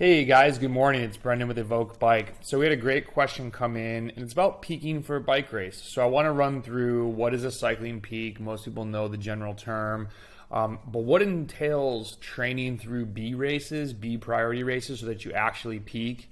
Hey guys, good morning. It's Brendan with Evoke Bike. So we had a great question come in, and it's about peaking for a bike race. So I want to run through what is a cycling peak. Most people know the general term, but what entails training through B races, B priority races, so that you actually peak.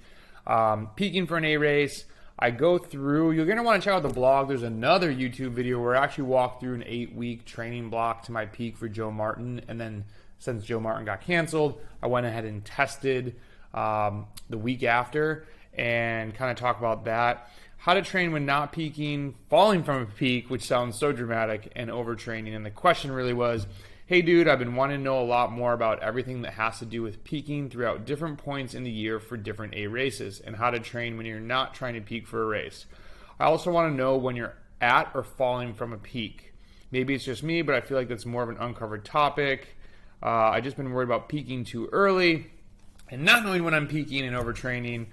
Peaking for an A race, I go through, you're going to want to check out the blog. There's another YouTube video where I actually walk through an 8-week training block to my peak for Joe Martin. And then since Joe Martin got canceled, I went ahead and tested the week after and kind of talk about that. How to train when not peaking, falling from a peak, which sounds so dramatic, and overtraining. And the question really was, hey dude, I've been wanting to know a lot more about everything that has to do with peaking throughout different points in the year for different A races and how to train when you're not trying to peak for a race. I also want to know when you're at or falling from a peak. Maybe it's just me, but I feel like that's more of an uncovered topic. I've just been worried about peaking too early and not knowing when I'm peaking and overtraining,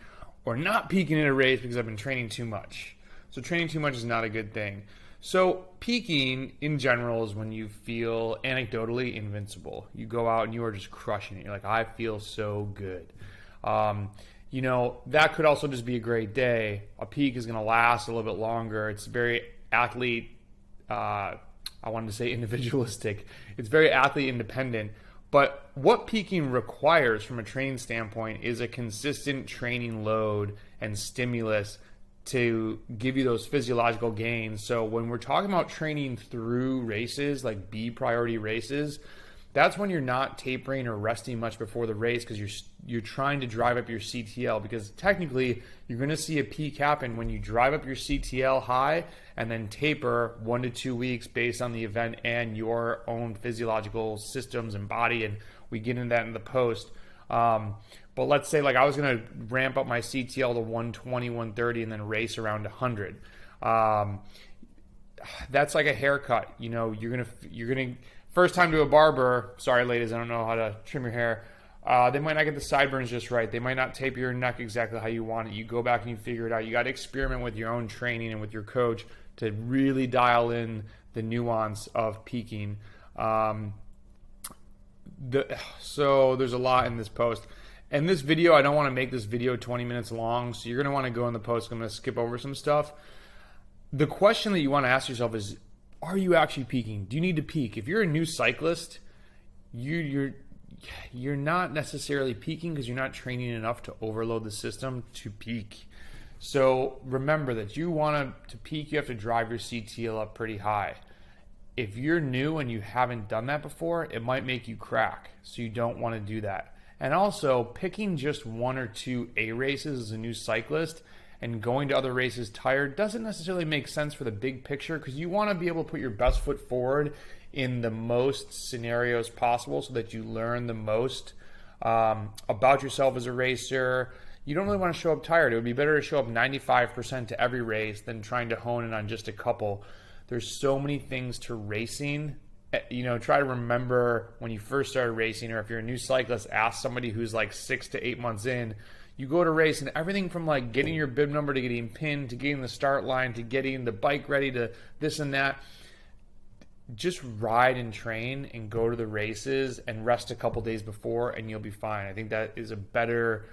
or not peaking in a race because I've been training too much. So training too much is not a good thing. So peaking in general is when you feel anecdotally invincible. You go out and you are just crushing it. You're like, I feel so good. That could also just be a great day. A peak is going to last a little bit longer. It's very I wanted to say individualistic. It's very athlete independent. But what peaking requires from a training standpoint is a consistent training load and stimulus to give you those physiological gains. So when we're talking about training through races, like B priority races, that's when you're not tapering or resting much before the race because you're trying to drive up your CTL, because technically you're going to see a peak happen when you drive up your CTL high and then taper 1 to 2 weeks based on the event and your own physiological systems and body, and we get into that in the post. But let's say like I was going to ramp up my CTL to 120, 130 and then race around 100. That's like a haircut. You're gonna first time to a barber, sorry ladies, I don't know how to trim your hair. They might not get the sideburns just right. They might not tape your neck exactly how you want it. You go back and you figure it out. You got to experiment with your own training and with your coach to really dial in the nuance of peaking. So there's a lot in this post. And this video, I don't want to make this video 20 minutes long, so you're going to want to go in the post. I'm going to skip over some stuff. The question that you want to ask yourself is, are you actually peaking? Do you need to peak? If you're a new cyclist, you're not necessarily peaking because you're not training enough to overload the system to peak. So remember that you want to peak, you have to drive your CTL up pretty high. If you're new and you haven't done that before, it might make you crack. So you don't want to do that. And also, picking just 1 or 2 A races as a new cyclist and going to other races tired doesn't necessarily make sense for the big picture, because you want to be able to put your best foot forward in the most scenarios possible so that you learn the most about yourself as a racer. You don't really want to show up tired. It would be better to show up 95% to every race than trying to hone in on just a couple. There's so many things to racing. Try to remember when you first started racing, or if you're a new cyclist, ask somebody who's like 6 to 8 months in. You go to race and everything from like getting your bib number to getting pinned to getting the start line to getting the bike ready to this and that. Just ride and train and go to the races and rest a couple days before and you'll be fine. I think that is a better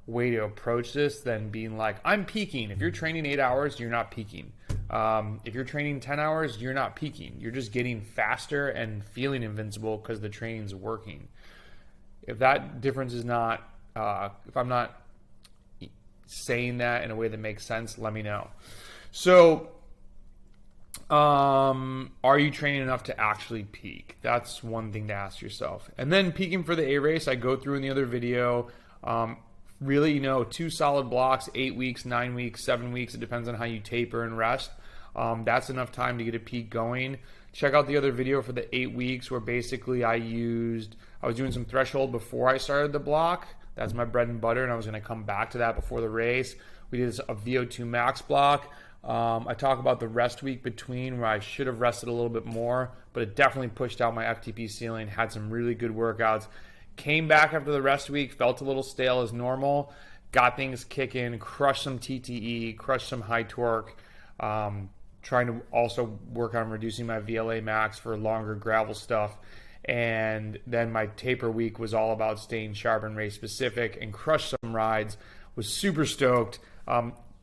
way to approach this than being like, I'm peaking. If you're training 8 hours, you're not peaking. If you're training 10 hours, you're not peaking. You're just getting faster and feeling invincible because the training's working. If that difference is not, if I'm not saying that in a way that makes sense, let me know. So, are you training enough to actually peak? That's one thing to ask yourself. And then peaking for the A race, I go through in the other video. Really, 2 solid blocks, 8 weeks, 9 weeks, 7 weeks. It depends on how you taper and rest. That's enough time to get a peak going. Check out the other video for the 8 weeks where basically I was doing some threshold before I started the block. That's my bread and butter, and I was going to come back to that before the race. We did a VO2 max block. I talk about the rest week between where I should have rested a little bit more, but it definitely pushed out my FTP ceiling, had some really good workouts. Came back after the rest week, felt a little stale as normal, got things kicking, crushed some TTE, crushed some high torque, trying to also work on reducing my VLA max for longer gravel stuff. And then my taper week was all about staying sharp and race specific, and crushed some rides. Was super stoked.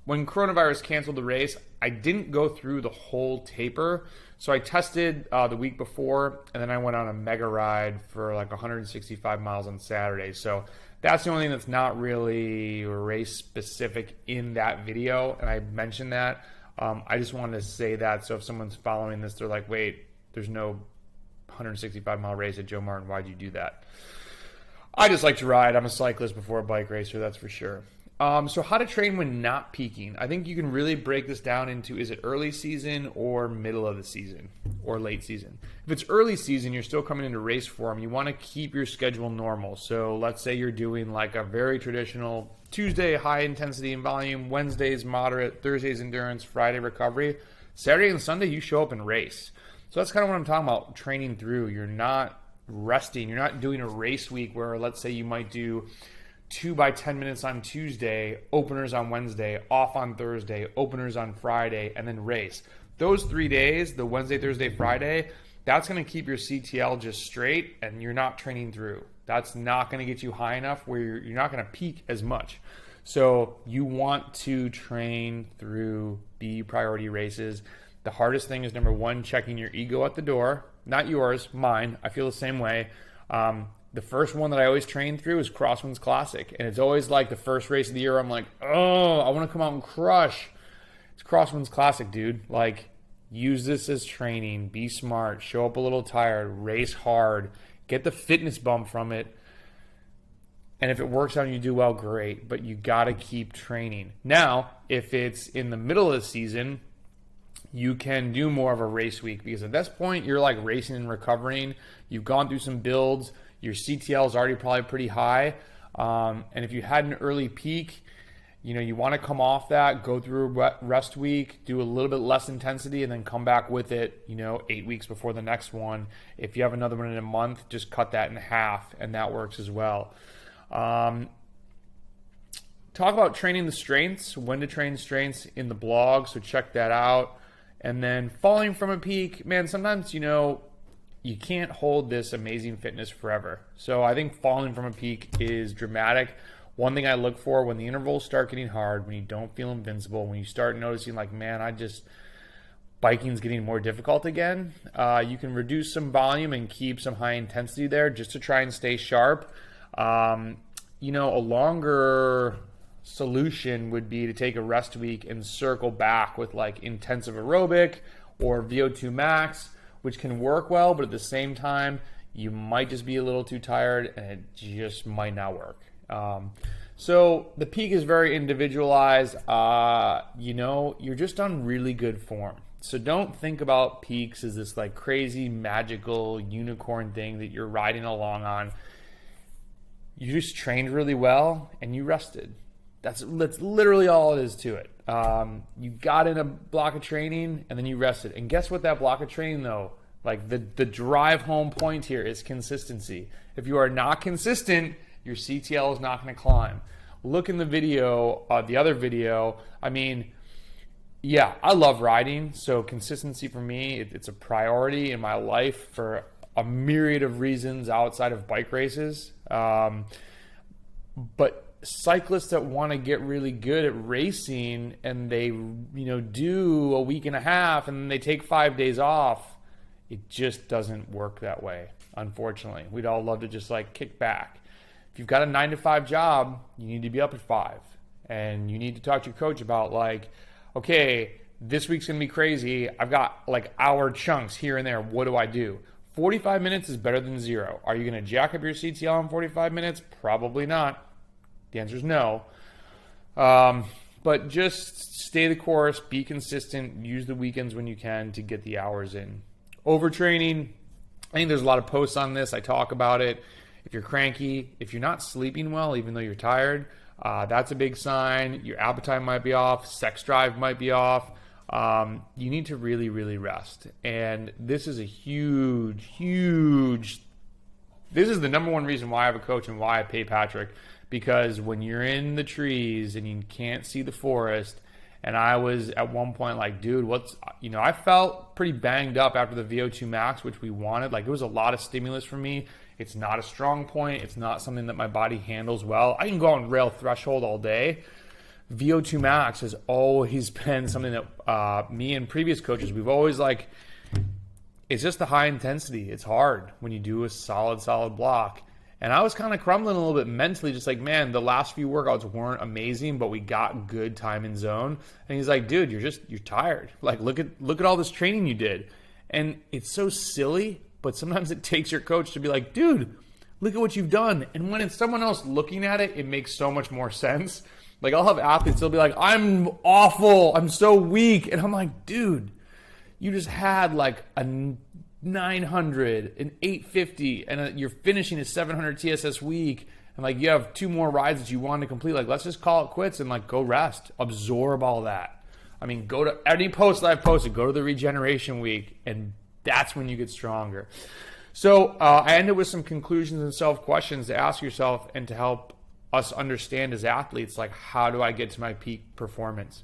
When coronavirus canceled the race, I didn't go through the whole taper. So I tested the week before, and then I went on a mega ride for like 165 miles on Saturday. So that's the only thing that's not really race specific in that video, and I mentioned that. I just wanted to say that, so if someone's following this, they're like, wait, there's no 165 mile race at Joe Martin, why'd you do that? I just like to ride. I'm a cyclist before a bike racer, that's for sure. So how to train when not peaking. I think you can really break this down into, is it early season or middle of the season or late season? If it's early season, you're still coming into race form. You want to keep your schedule normal. So let's say you're doing like a very traditional Tuesday, high intensity and volume, Wednesdays, moderate, Thursdays, endurance, Friday, recovery. Saturday and Sunday, you show up and race. So that's kind of what I'm talking about, training through. You're not resting. You're not doing a race week where, let's say, you might do 2 by 10 minutes on Tuesday, openers on Wednesday, off on Thursday, openers on Friday, and then race. Those 3 days, the Wednesday, Thursday, Friday, that's going to keep your CTL just straight, and you're not training through. That's not going to get you high enough where you're not going to peak as much. So you want to train through B priority races. The hardest thing is, number one, checking your ego at the door. Not yours, mine. I feel the same way. The first one that I always train through is Crosswinds Classic. And it's always like the first race of the year, I'm like, oh, I want to come out and crush. It's Crosswinds Classic, dude. Like, use this as training. Be smart. Show up a little tired. Race hard. Get the fitness bump from it. And if it works out and you do well, great. But you got to keep training. Now, if it's in the middle of the season, you can do more of a race week, because at this point, you're like racing and recovering. You've gone through some builds. Your CTL is already probably pretty high. And if you had an early peak, you want to come off that, go through a rest week, do a little bit less intensity, and then come back with it, 8 weeks before the next one. If you have another one in a month, just cut that in half, and that works as well. Talk about training the strengths, when to train strengths in the blog, so check that out. And then falling from a peak, man, sometimes, you can't hold this amazing fitness forever. So I think falling from a peak is dramatic. One thing I look for when the intervals start getting hard, when you don't feel invincible, when you start noticing like, man, biking's getting more difficult again, you can reduce some volume and keep some high intensity there just to try and stay sharp. A longer solution would be to take a rest week and circle back with like intensive aerobic or VO2 max, which can work well, but at the same time, you might just be a little too tired and it just might not work. So the peak is very individualized. You're just on really good form. So don't think about peaks as this like crazy magical unicorn thing that you're riding along on. You just trained really well and you rested. That's literally all it is to it. You got in a block of training and then you rested. And guess what that block of training though? Like the drive home point here is consistency. If you are not consistent, your CTL is not going to climb. Look in the video, the other video. I love riding. So consistency for me, it's a priority in my life for a myriad of reasons outside of bike races. But cyclists that want to get really good at racing and they do a week and a half and then they take 5 days off, it just doesn't work that way, unfortunately. We'd all love to just like kick back. If you've got a 9-to-5 job, you need to be up at 5, and you need to talk to your coach about like, okay, this week's gonna be crazy, I've got like hour chunks here and there, what do I do? 45 minutes is better than 0. Are you gonna jack up your CTL in 45 minutes? Probably not. The answer is no. But just stay the course, be consistent, use the weekends when you can to get the hours in. Overtraining, I think there's a lot of posts on this. I talk about it. If you're cranky, if you're not sleeping well, even though you're tired, that's a big sign. Your appetite might be off, sex drive might be off. You need to really, really rest. And this is a this is the number one reason why I have a coach and why I pay Patrick. Because when you're in the trees and you can't see the forest And I was at one point like, dude, I felt pretty banged up after the VO2 max, which we wanted. Like, it was a lot of stimulus for me. It's not a strong point. It's not something that my body handles well. I can go on rail threshold all day. VO2 max has always been something that me and previous coaches, we've always like, it's just the high intensity. It's hard when you do a solid block. And I was kind of crumbling a little bit mentally, just like, man, the last few workouts weren't amazing, but we got good time in zone. And he's like, dude, you're tired. Like, look at all this training you did. And it's so silly, but sometimes it takes your coach to be like, dude, look at what you've done. And when it's someone else looking at it, it makes so much more sense. Like, I'll have athletes, they'll be like, I'm awful, I'm so weak. And I'm like, dude, you just had like a 900, an 850, and you're finishing a 700 TSS week, and like you have 2 more rides that you want to complete. Like, let's just call it quits and like go rest, absorb all that. I mean, go to any post that I've posted, go to the regeneration week, and that's when you get stronger. So I ended with some conclusions and self-questions to ask yourself and to help us understand as athletes, like, how do I get to my peak performance?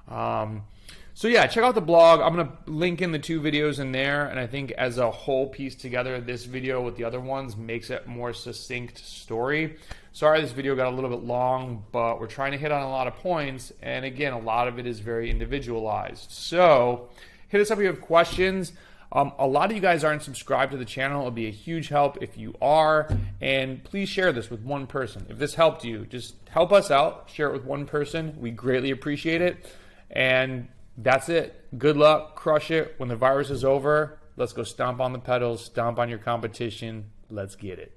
So yeah, check out the blog. I'm going to link in the 2 videos in there, and I think as a whole piece together, this video with the other ones makes it a more succinct story. Sorry this video got a little bit long, but we're trying to hit on a lot of points, and again, a lot of it is very individualized. So hit us up if you have questions. A lot of you guys aren't subscribed to the channel. It'll be a huge help if you are, and please share this with one person. If this helped you, just help us out. Share it with one person. We greatly appreciate it, and that's it. Good luck. Crush it. When the virus is over, let's go stomp on the pedals, stomp on your competition. Let's get it.